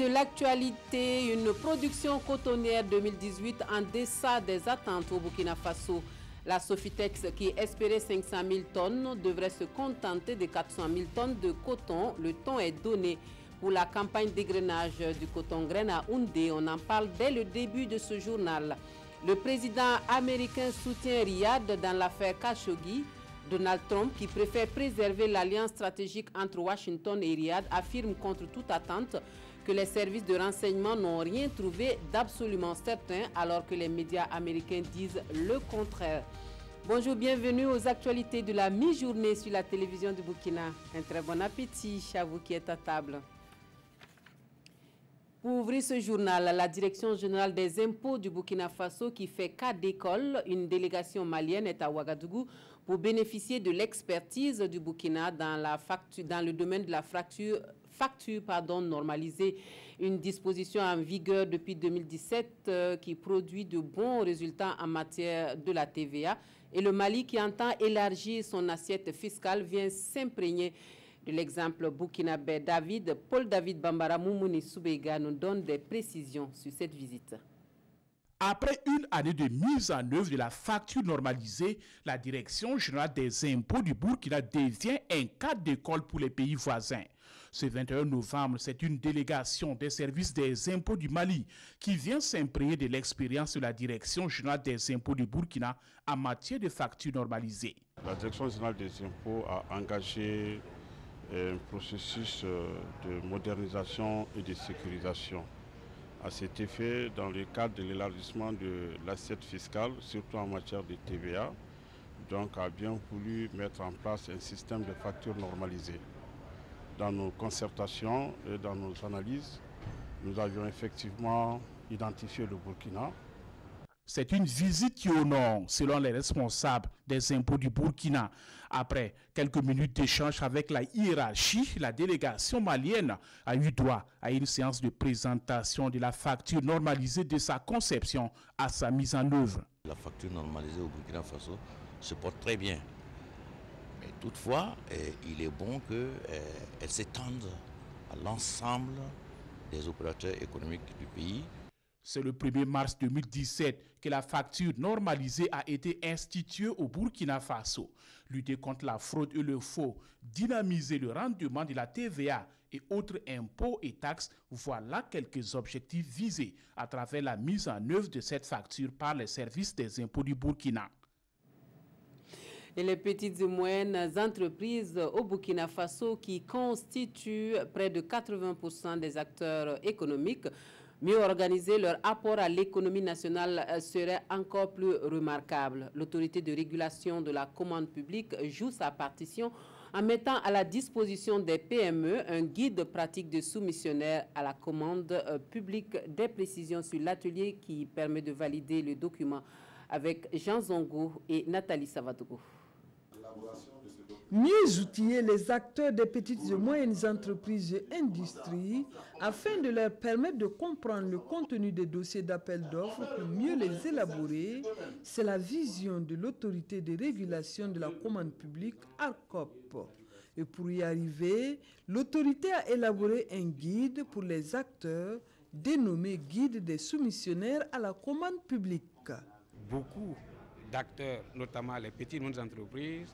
de l'actualité, une production cotonnière 2018 en deçà des attentes au Burkina Faso. La Sofitex, qui espérait 500 000 tonnes, devrait se contenter de 400 000 tonnes de coton. Le ton est donné pour la campagne d'égrenage du coton graine à Houndé. On en parle dès le début de ce journal. Le président américain soutient Riyad dans l'affaire Khashoggi. Donald Trump, qui préfère préserver l'alliance stratégique entre Washington et Riyad, affirme contre toute attente que les services de renseignement n'ont rien trouvé d'absolument certain, alors que les médias américains disent le contraire. Bonjour, bienvenue aux actualités de la mi-journée sur la télévision du Burkina. Un très bon appétit à vous qui êtes à table. Pour ouvrir ce journal, la Direction générale des impôts du Burkina Faso, qui fait cas d'école, une délégation malienne est à Ouagadougou pour bénéficier de l'expertise du Burkina dans le domaine de la facture normalisée. Une disposition en vigueur depuis 2017 qui produit de bons résultats en matière de la TVA. Et le Mali, qui entend élargir son assiette fiscale, vient s'imprégner de l'exemple burkinabé. Paul David Bambara Moumouni Soubega nous donne des précisions sur cette visite. Après une année de mise en œuvre de la facture normalisée, la Direction générale des impôts du Burkina devient un cadre d'école pour les pays voisins. Ce 21 novembre, c'est une délégation des services des impôts du Mali qui vient s'imprégner de l'expérience de la Direction générale des impôts du Burkina en matière de facture normalisée. La Direction générale des impôts a engagé un processus de modernisation et de sécurisation. À cet effet, dans le cadre de l'élargissement de l'assiette fiscale, surtout en matière de TVA, donc a bien voulu mettre en place un système de facture normalisée. Dans nos concertations et dans nos analyses, nous avions effectivement identifié le Burkina. C'est une visite qui honore, selon les responsables des impôts du Burkina. Après quelques minutes d'échange avec la hiérarchie, la délégation malienne a eu droit à une séance de présentation de la facture normalisée de sa conception à sa mise en œuvre. La facture normalisée au Burkina Faso se porte très bien. Mais toutefois, il est bon qu'elle s'étende à l'ensemble des opérateurs économiques du pays. C'est le 1er mars 2017 que la facture normalisée a été instituée au Burkina Faso. Lutter contre la fraude et le faux, dynamiser le rendement de la TVA et autres impôts et taxes, voilà quelques objectifs visés à travers la mise en œuvre de cette facture par les services des impôts du Burkina. Et les petites et moyennes entreprises au Burkina Faso, qui constituent près de 80% des acteurs économiques, mieux organiser leur apport à l'économie nationale serait encore plus remarquable. L'autorité de régulation de la commande publique joue sa partition en mettant à la disposition des PME un guide pratique de soumissionnaire à la commande publique. Des précisions sur l'atelier qui permet de valider le document avec Jean Zongo et Nathalie Savadogo. Mieux outiller les acteurs des petites et moyennes entreprises et industries afin de leur permettre de comprendre le contenu des dossiers d'appel d'offres pour mieux les élaborer, c'est la vision de l'autorité de régulation de la commande publique, ARCOP. Et pour y arriver, l'autorité a élaboré un guide pour les acteurs dénommé Guide des soumissionnaires à la commande publique. Beaucoup d'acteurs, notamment les petites et moyennes entreprises,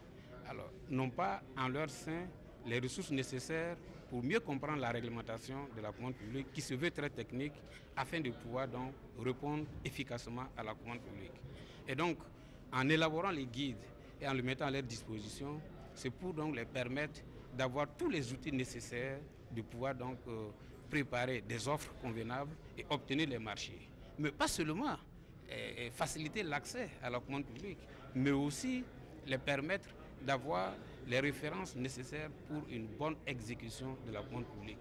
n'ont pas en leur sein les ressources nécessaires pour mieux comprendre la réglementation de la commande publique qui se veut très technique afin de pouvoir donc répondre efficacement à la commande publique. Et donc, en élaborant les guides et en le mettant à leur disposition, c'est pour donc les permettre d'avoir tous les outils nécessaires de pouvoir donc préparer des offres convenables et obtenir les marchés. Mais pas seulement faciliter l'accès à la commande publique, mais aussi les permettre d'avoir les références nécessaires pour une bonne exécution de la commande publique.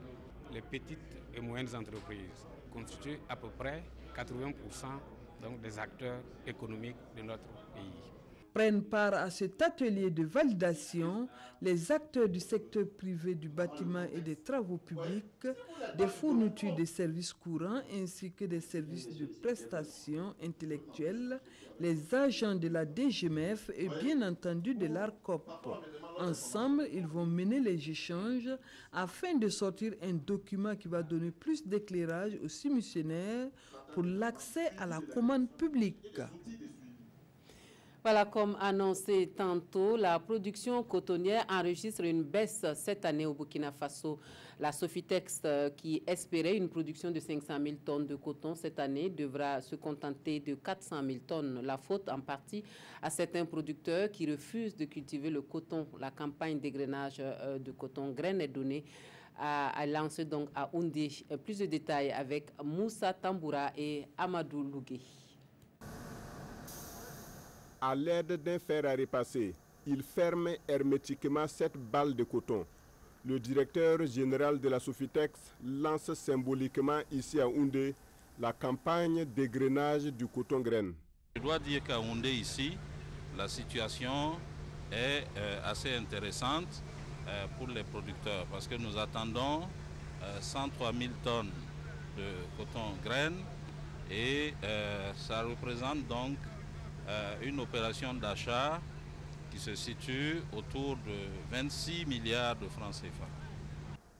Les petites et moyennes entreprises constituent à peu près 80% donc des acteurs économiques de notre pays. Prennent part à cet atelier de validation les acteurs du secteur privé du bâtiment et des travaux publics, des fournitures de services courants ainsi que des services de prestations intellectuelles, les agents de la DGMF et bien entendu de l'ARCOP. Ensemble, ils vont mener les échanges afin de sortir un document qui va donner plus d'éclairage aux soumissionnaires pour l'accès à la commande publique. Voilà, comme annoncé tantôt, la production cotonnière enregistre une baisse cette année au Burkina Faso. La Sofitex, qui espérait une production de 500 000 tonnes de coton cette année, devra se contenter de 400 000 tonnes. La faute en partie à certains producteurs qui refusent de cultiver le coton. La campagne d'égrainage de coton graines est donnée à lancer donc à Houndé. Plus de détails avec Moussa Tamboura et Amadou Lougué. À l'aide d'un fer à repasser, il ferme hermétiquement cette balle de coton. Le directeur général de la Sofitex lance symboliquement ici à Houndé la campagne d'égrainage du coton graine. Je dois dire qu'à Houndé ici, la situation est assez intéressante pour les producteurs parce que nous attendons 103 000 tonnes de coton graine et ça représente donc une opération d'achat qui se situe autour de 26 milliards de francs CFA.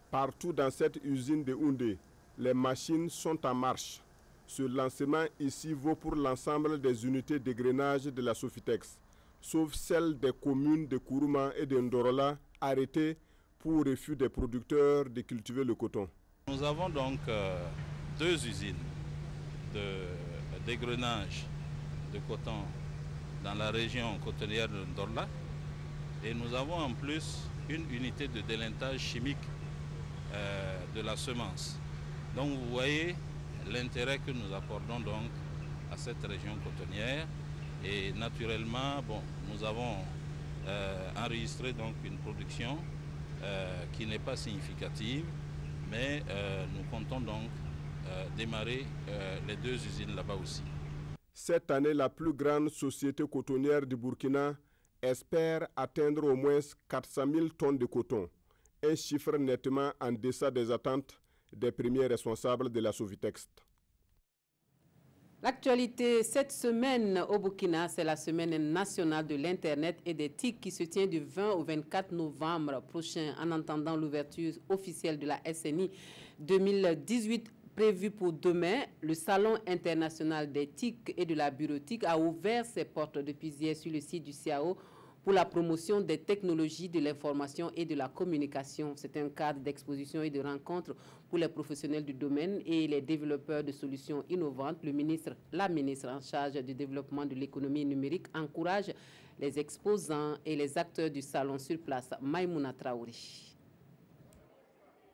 Partout dans cette usine de Houndé, les machines sont en marche. Ce lancement ici vaut pour l'ensemble des unités d'égrainage de la Sofitex, sauf celles des communes de Kourouma et de Ndorola arrêtées pour refus des producteurs de cultiver le coton. Nous avons donc deux usines d'égrainage de coton dans la région cotonnière de Ndorla et nous avons en plus une unité de délintage chimique de la semence. Donc vous voyez l'intérêt que nous accordons donc à cette région cotonnière et naturellement nous avons enregistré donc une production qui n'est pas significative mais nous comptons donc démarrer les deux usines là-bas aussi. Cette année, la plus grande société cotonnière du Burkina espère atteindre au moins 400 000 tonnes de coton, un chiffre nettement en deçà des attentes des premiers responsables de la Sofitex. L'actualité cette semaine au Burkina, c'est la semaine nationale de l'Internet et des TIC qui se tient du 20 au 24 novembre prochain. En attendant l'ouverture officielle de la SNI 2018 prévue pour demain, le Salon international des TIC et de la bureautique a ouvert ses portes depuis hier sur le site du CIAO pour la promotion des technologies de l'information et de la communication. C'est un cadre d'exposition et de rencontre pour les professionnels du domaine et les développeurs de solutions innovantes. La ministre en charge du développement de l'économie numérique encourage les exposants et les acteurs du salon sur place. Maïmouna Traoré.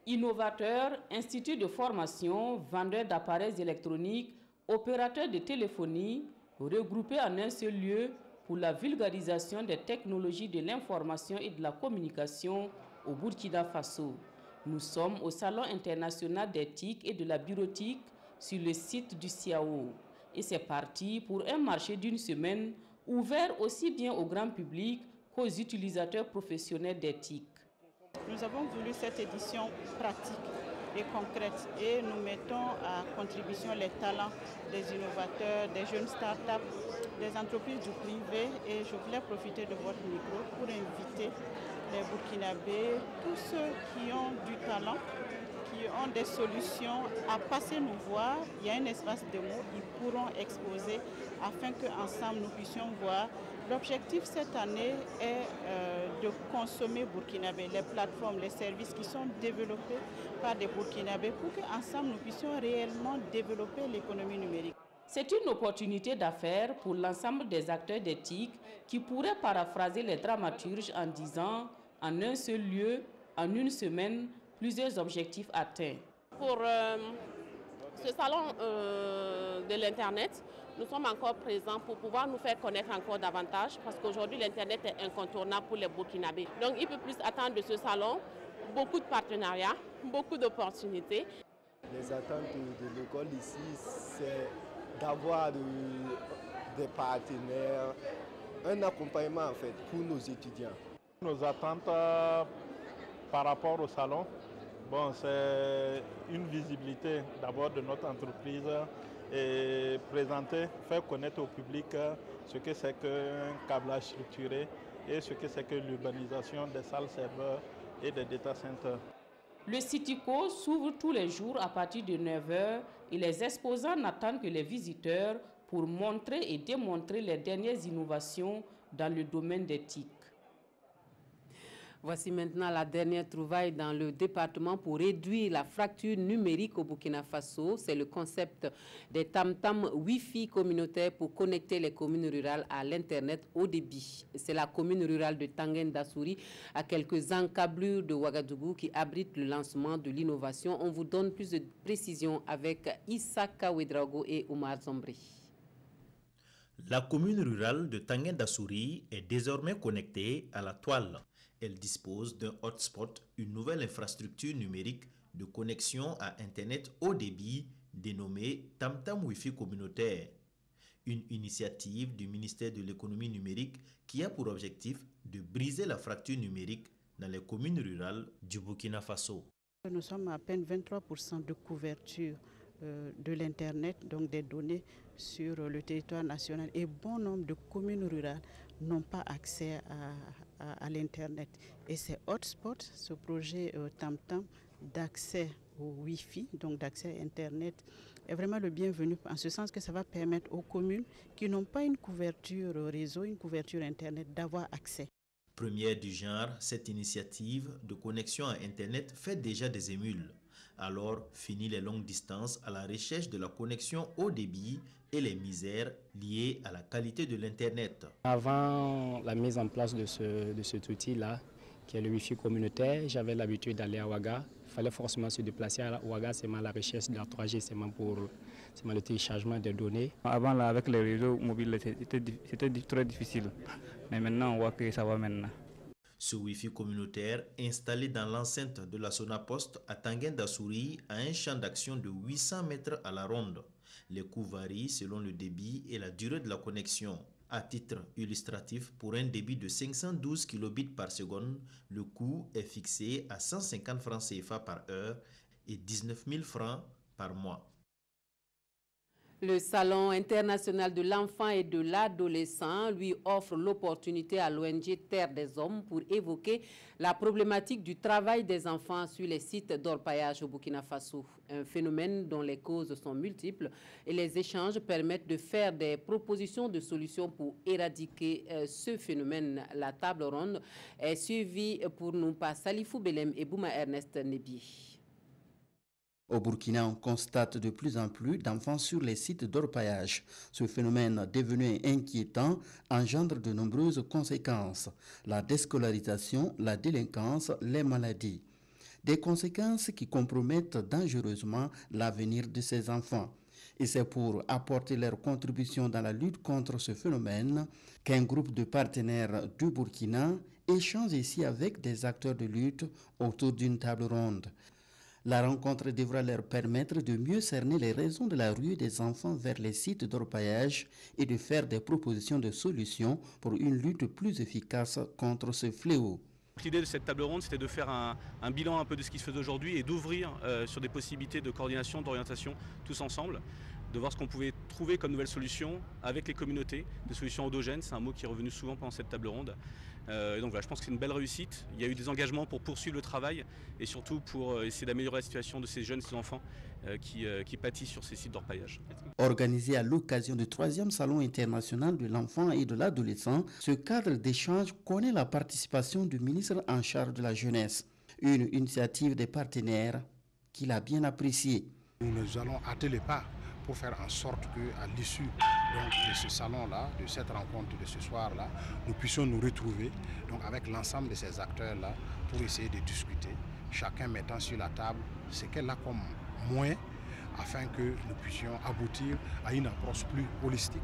Innovateurs, instituts de formation, vendeurs d'appareils électroniques, opérateurs de téléphonie, regroupés en un seul lieu pour la vulgarisation des technologies de l'information et de la communication au Burkina Faso. Nous sommes au Salon international des TIC et de la bureautique sur le site du CIAO. Et c'est parti pour un marché d'une semaine ouvert aussi bien au grand public qu'aux utilisateurs professionnels des TIC. Nous avons voulu cette édition pratique et concrète et nous mettons à contribution les talents des innovateurs, des jeunes start-up, des entreprises du privé et je voulais profiter de votre micro pour inviter les Burkinabés, tous ceux qui ont du talent, qui ont des solutions à passer nous voir. Il y a un espace démo, ils pourront exposer afin qu'ensemble nous puissions voir. L'objectif cette année est de consommer burkinabé, les plateformes, les services qui sont développés par des burkinabés pour qu'ensemble nous puissions réellement développer l'économie numérique. C'est une opportunité d'affaires pour l'ensemble des acteurs des TIC qui pourraient paraphraser les dramaturges en disant en un seul lieu, en une semaine, plusieurs objectifs atteints. Pour ce salon de l'Internet, nous sommes encore présents pour pouvoir nous faire connaître encore davantage parce qu'aujourd'hui l'Internet est incontournable pour les Burkinabés. Donc il peut plus attendre de ce salon, beaucoup de partenariats, beaucoup d'opportunités. Les attentes de l'école ici, c'est d'avoir des partenaires, un accompagnement en fait pour nos étudiants. Nos attentes par rapport au salon, bon, c'est une visibilité d'abord de notre entreprise et présenter, faire connaître au public ce que c'est qu'un câblage structuré et ce que c'est que l'urbanisation des salles serveurs et des data centers. Le Cityco s'ouvre tous les jours à partir de 9h et les exposants n'attendent que les visiteurs pour montrer et démontrer les dernières innovations dans le domaine des TIC. Voici maintenant la dernière trouvaille dans le département pour réduire la fracture numérique au Burkina Faso. C'est le concept des tam-tam Wi-Fi communautaires pour connecter les communes rurales à l'Internet haut débit. C'est la commune rurale de Tangen Dassouri, à quelques encablures de Ouagadougou, qui abrite le lancement de l'innovation. On vous donne plus de précisions avec Issa Kawedrago et Oumar Zombri. La commune rurale de Tangen Dassouri est désormais connectée à la toile. Elle dispose d'un hotspot, une nouvelle infrastructure numérique de connexion à Internet haut débit dénommée Tam-Tam Wi-Fi communautaire. Une initiative du ministère de l'économie numérique qui a pour objectif de briser la fracture numérique dans les communes rurales du Burkina Faso. Nous sommes à peine 23% de couverture de l'Internet, donc des données sur le territoire national, et bon nombre de communes rurales n'ont pas accès à l'Internet. Et ces hotspots, ce projet Tam-Tam d'accès au Wi-Fi, donc d'accès à Internet, est vraiment le bienvenu, en ce sens que ça va permettre aux communes qui n'ont pas une couverture réseau, une couverture Internet, d'avoir accès. Première du genre, cette initiative de connexion à Internet fait déjà des émules. Alors, fini les longues distances à la recherche de la connexion haut débit et les misères liées à la qualité de l'Internet. Avant la mise en place de cet outil-là, qui est le Wi-Fi communautaire, j'avais l'habitude d'aller à Ouaga. Il fallait forcément se déplacer à Ouaga, c'est la recherche de la 3G, c'est pour le téléchargement des données. Avant, là, avec les réseaux mobiles, c'était très difficile. Mais maintenant, on voit que ça va maintenant. Ce Wi-Fi communautaire, installé dans l'enceinte de la Sonapost à Tangen Dassouri, a un champ d'action de 800 mètres à la ronde. Les coûts varient selon le débit et la durée de la connexion. À titre illustratif, pour un débit de 512 kilobits par seconde, le coût est fixé à 150 francs CFA par heure et 19 000 francs par mois. Le Salon international de l'enfant et de l'adolescent lui offre l'opportunité à l'ONG Terre des Hommes pour évoquer la problématique du travail des enfants sur les sites d'orpaillage au Burkina Faso. Un phénomène dont les causes sont multiples et les échanges permettent de faire des propositions de solutions pour éradiquer ce phénomène. La table ronde est suivie pour nous par Salifou Belem et Bouma Ernest Nebi. Au Burkina, on constate de plus en plus d'enfants sur les sites d'orpaillage. Ce phénomène devenu inquiétant engendre de nombreuses conséquences. La déscolarisation, la délinquance, les maladies. Des conséquences qui compromettent dangereusement l'avenir de ces enfants. Et c'est pour apporter leur contribution dans la lutte contre ce phénomène qu'un groupe de partenaires du Burkina échange ici avec des acteurs de lutte autour d'une table ronde. La rencontre devra leur permettre de mieux cerner les raisons de la ruée des enfants vers les sites d'orpaillage et de faire des propositions de solutions pour une lutte plus efficace contre ce fléau. L'idée de cette table ronde, c'était de faire un bilan un peu de ce qui se fait aujourd'hui et d'ouvrir sur des possibilités de coordination, d'orientation, tous ensemble, de voir ce qu'on pouvait trouver comme nouvelles solutions avec les communautés, des solutions endogènes, c'est un mot qui est revenu souvent pendant cette table ronde. Et donc voilà, je pense que c'est une belle réussite. Il y a eu des engagements pour poursuivre le travail et surtout pour essayer d'améliorer la situation de ces jeunes, ces enfants qui pâtissent sur ces sites d'orpaillage. Organisé à l'occasion du 3e Salon international de l'enfant et de l'adolescent, ce cadre d'échange connaît la participation du ministre en charge de la jeunesse. Une initiative des partenaires qu'il a bien appréciée. Nous allons hâter les pas pour faire en sorte qu'à l'issue de ce salon-là, de cette rencontre de ce soir-là, nous puissions nous retrouver donc, avec l'ensemble de ces acteurs-là pour essayer de discuter, chacun mettant sur la table ce qu'elle a comme moyen afin que nous puissions aboutir à une approche plus holistique.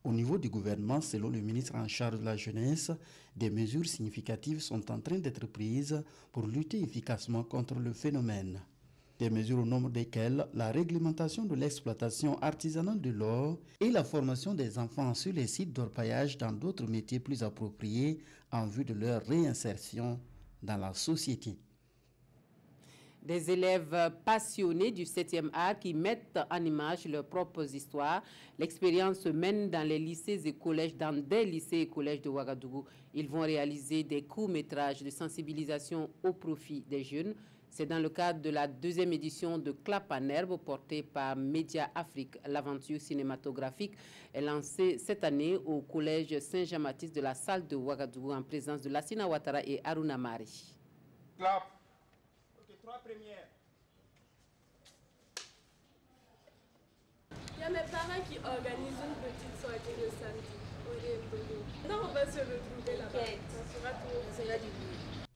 Au niveau du gouvernement, selon le ministre en charge de la jeunesse, des mesures significatives sont en train d'être prises pour lutter efficacement contre le phénomène. des mesures au nombre desquelles la réglementation de l'exploitation artisanale de l'or et la formation des enfants sur les sites d'orpaillage dans d'autres métiers plus appropriés en vue de leur réinsertion dans la société. Des élèves passionnés du 7e art qui mettent en image leurs propres histoires. L'expérience se mène dans les lycées et collèges, dans des lycées et collèges de Ouagadougou. Ils vont réaliser des courts-métrages de sensibilisation au profit des jeunes. C'est dans le cadre de la 2e édition de Clap en herbe portée par Média Afrique. L'aventure cinématographique est lancée cette année au collège Saint-Jean-Baptiste de la salle de Ouagadougou en présence de Lassina Ouattara et Aruna Mari. Clap. Ok, 3 premières. Il y a mes parents qui organisent une petite soirée de samedi. Non, on va se retrouver là-bas. Ça sera tout.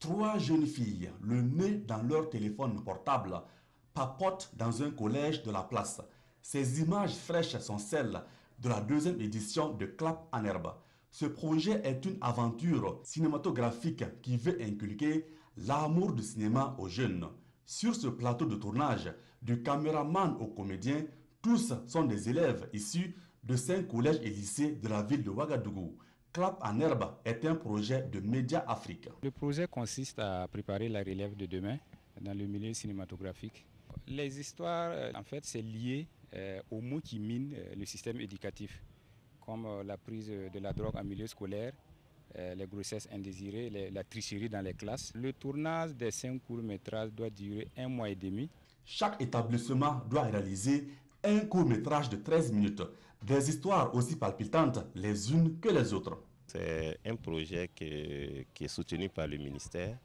3 jeunes filles, le nez dans leur téléphone portable, papotent dans un collège de la place. Ces images fraîches sont celles de la 2e édition de Clap en herbe. Ce projet est une aventure cinématographique qui veut inculquer l'amour du cinéma aux jeunes. Sur ce plateau de tournage, du caméraman au comédien, tous sont des élèves issus de 5 collèges et lycées de la ville de Ouagadougou. Clap en herbe est un projet de Média Afrique. Le projet consiste à préparer la relève de demain dans le milieu cinématographique. Les histoires, en fait, c'est lié aux mots qui minent le système éducatif, comme la prise de la drogue en milieu scolaire, les grossesses indésirées, la tricherie dans les classes. Le tournage des 5 courts-métrages doit durer 1 mois et demi. Chaque établissement doit réaliser un court-métrage de 13 minutes. Des histoires aussi palpitantes les unes que les autres. C'est un projet qui est soutenu par le ministère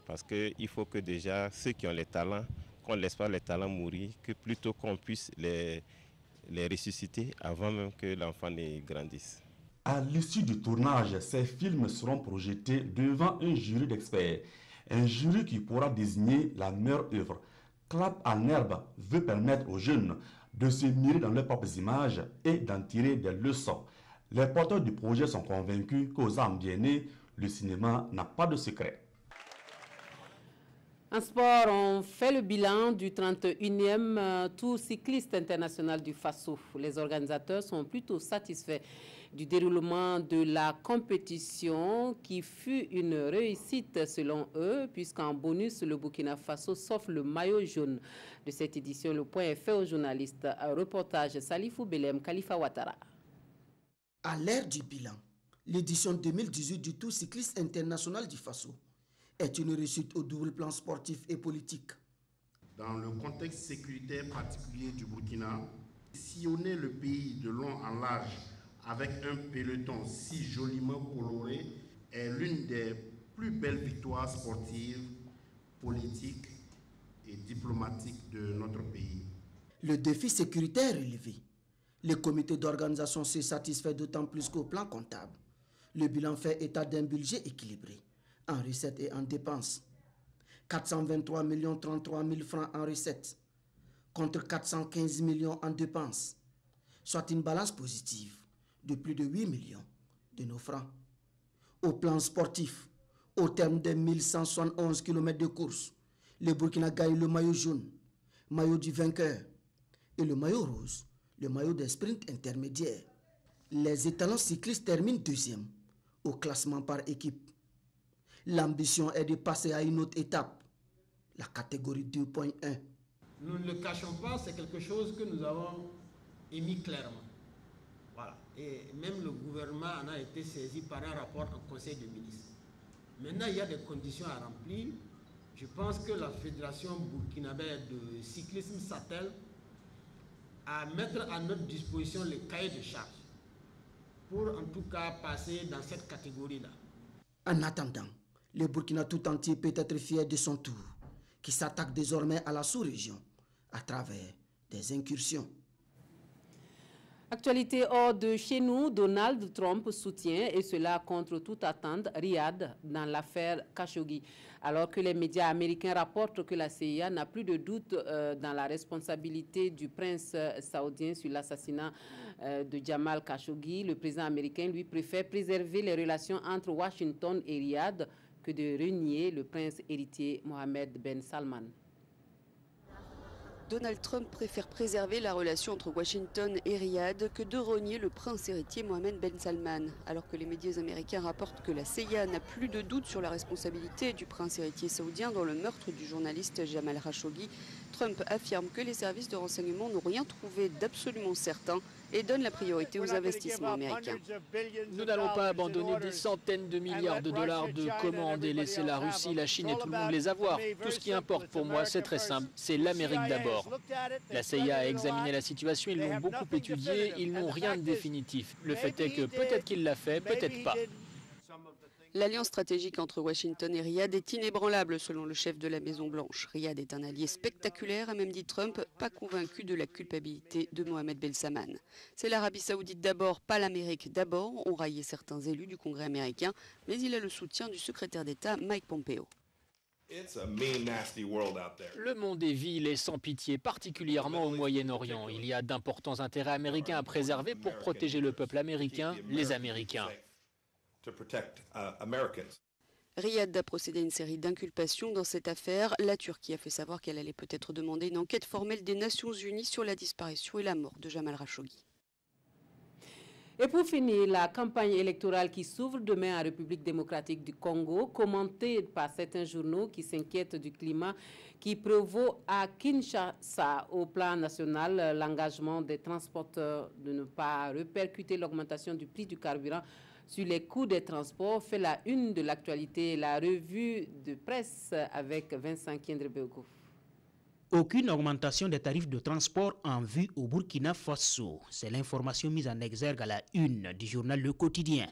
parce qu'il faut que déjà ceux qui ont les talents, qu'on ne laisse pas les talents mourir, que plutôt qu'on puisse les ressusciter avant même que l'enfant ne grandisse. À l'issue du tournage, ces films seront projetés devant un jury d'experts. Un jury qui pourra désigner la meilleure œuvre. Clap en herbe veut permettre aux jeunes de se mirer dans leurs propres images et d'en tirer des leçons. Les porteurs du projet sont convaincus qu'aux âmes bien nées, le cinéma n'a pas de secret. En sport, on fait le bilan du 31e Tour cycliste international du Faso. Les organisateurs sont plutôt satisfaits du déroulement de la compétition qui fut une réussite selon eux, puisqu'en bonus, le Burkina Faso s'offre le maillot jaune de cette édition. Le point est fait aux journalistes. Un reportage Salifou Belem, Khalifa Ouattara. À l'ère du bilan, l'édition 2018 du Tour cycliste international du Faso est une réussite au double plan sportif et politique. Dans le contexte sécuritaire particulier du Burkina, sillonner le pays de long en large avec un peloton si joliment coloré est l'une des plus belles victoires sportives, politiques et diplomatiques de notre pays. Le défi sécuritaire est relevé. Le comité d'organisation s'est satisfait d'autant plus qu'au plan comptable. Le bilan fait état d'un budget équilibré en recettes et en dépenses. 423 033 000 francs en recettes contre 415 millions en dépenses, soit une balance positive de plus de 8 millions de nos francs. Au plan sportif, au terme des 1171 km de course, le Burkina gagne le maillot jaune, maillot du vainqueur, et le maillot rose, le maillot des sprints intermédiaires. Les étalons cyclistes terminent 2e au classement par équipe. L'ambition est de passer à une autre étape, la catégorie 2.1. Nous ne le cachons pas, c'est quelque chose que nous avons émis clairement. Voilà. Et même le gouvernement en a été saisi par un rapport en Conseil des ministres. Maintenant, il y a des conditions à remplir. Je pense que la Fédération burkinabé de cyclisme s'attelle à mettre à notre disposition les cahiers de charges pour en tout cas passer dans cette catégorie-là. En attendant, le Burkina tout entier peut être fier de son tour, qui s'attaque désormais à la sous-région à travers des incursions. Actualité hors de chez nous, Donald Trump soutient, et cela contre toute attente, Riyad dans l'affaire Khashoggi. Alors que les médias américains rapportent que la CIA n'a plus de doute dans la responsabilité du prince saoudien sur l'assassinat de Jamal Khashoggi, le président américain lui préfère préserver les relations entre Washington et Riyad que de renier le prince héritier Mohammed Ben Salman. Donald Trump préfère préserver la relation entre Washington et Riyad que de renier le prince héritier Mohammed Ben Salman. Alors que les médias américains rapportent que la CIA n'a plus de doute sur la responsabilité du prince héritier saoudien dans le meurtre du journaliste Jamal Khashoggi, Trump affirme que les services de renseignement n'ont rien trouvé d'absolument certain et donne la priorité aux investissements américains. Nous n'allons pas abandonner des centaines de milliards de dollars de commandes et laisser la Russie, la Chine et tout le monde les avoir. Tout ce qui importe pour moi, c'est très simple, c'est l'Amérique d'abord. La CIA a examiné la situation, ils l'ont beaucoup étudiée, ils n'ont rien de définitif. Le fait est que peut-être qu'il l'a fait, peut-être pas. L'alliance stratégique entre Washington et Riyad est inébranlable selon le chef de la Maison-Blanche. Riyad est un allié spectaculaire, a même dit Trump, pas convaincu de la culpabilité de Mohammed Ben Salman. C'est l'Arabie Saoudite d'abord, pas l'Amérique d'abord, ont raillé certains élus du Congrès américain, mais il a le soutien du secrétaire d'État Mike Pompeo. Le monde est vil et sans pitié, particulièrement au Moyen-Orient. Il y a d'importants intérêts américains à préserver pour protéger le peuple américain, les Américains. Riyad a procédé à une série d'inculpations dans cette affaire. La Turquie a fait savoir qu'elle allait peut-être demander une enquête formelle des Nations Unies sur la disparition et la mort de Jamal Khashoggi. Et pour finir, la campagne électorale qui s'ouvre demain en République démocratique du Congo, commentée par certains journaux qui s'inquiètent du climat qui prévaut à Kinshasa. Au plan national, l'engagement des transporteurs de ne pas répercuter l'augmentation du prix du carburant sur les coûts des transports fait la une de l'actualité. La revue de presse avec Vincent Kiendrebego. Aucune augmentation des tarifs de transport en vue au Burkina Faso. C'est l'information mise en exergue à la une du journal Le Quotidien.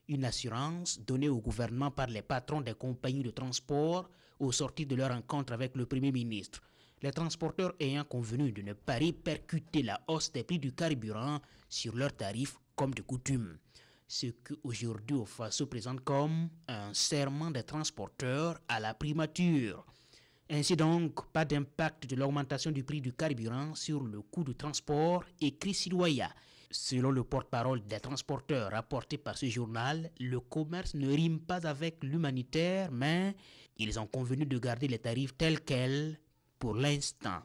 Une assurance donnée au gouvernement par les patrons des compagnies de transport au sortir de leur rencontre avec le Premier ministre. Les transporteurs ayant convenu de ne pas répercuter la hausse des prix du carburant sur leurs tarifs comme de coutume. Ce qu'aujourd'hui au Faso présente comme un serment des transporteurs à la primature. Ainsi donc, pas d'impact de l'augmentation du prix du carburant sur le coût du transport, écrit Sidoya. Selon le porte-parole des transporteurs rapporté par ce journal, le commerce ne rime pas avec l'humanitaire, mais ils ont convenu de garder les tarifs tels quels pour l'instant.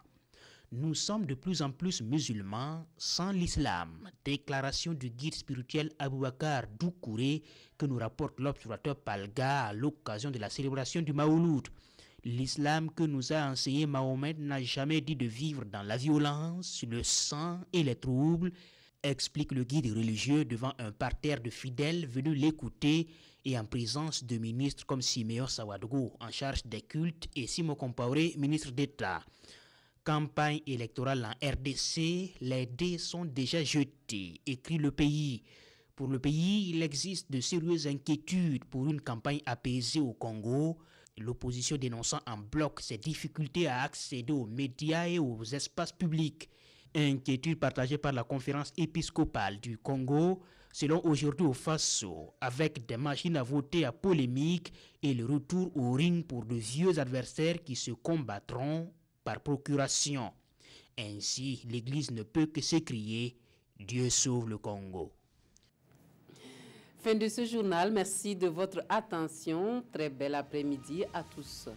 Nous sommes de plus en plus musulmans sans l'islam. Déclaration du guide spirituel Aboubakar Doukouré que nous rapporte l'observateur Palga à l'occasion de la célébration du Maouloud. L'islam que nous a enseigné Mahomet n'a jamais dit de vivre dans la violence, le sang et les troubles, explique le guide religieux devant un parterre de fidèles venus l'écouter et en présence de ministres comme Siméon Sawadogo en charge des cultes et Simo Compaoré, ministre d'État. Campagne électorale en RDC, les dés sont déjà jetés, écrit Le Pays. Pour le pays, il existe de sérieuses inquiétudes pour une campagne apaisée au Congo, l'opposition dénonçant en bloc ses difficultés à accéder aux médias et aux espaces publics. Inquiétude partagée par la conférence épiscopale du Congo, selon aujourd'hui au Faso, avec des machines à voter à polémique et le retour au ring pour de vieux adversaires qui se combattront par procuration. Ainsi, l'Église ne peut que s'écrier « Dieu sauve le Congo ». Fin de ce journal, merci de votre attention. Très bel après-midi à tous.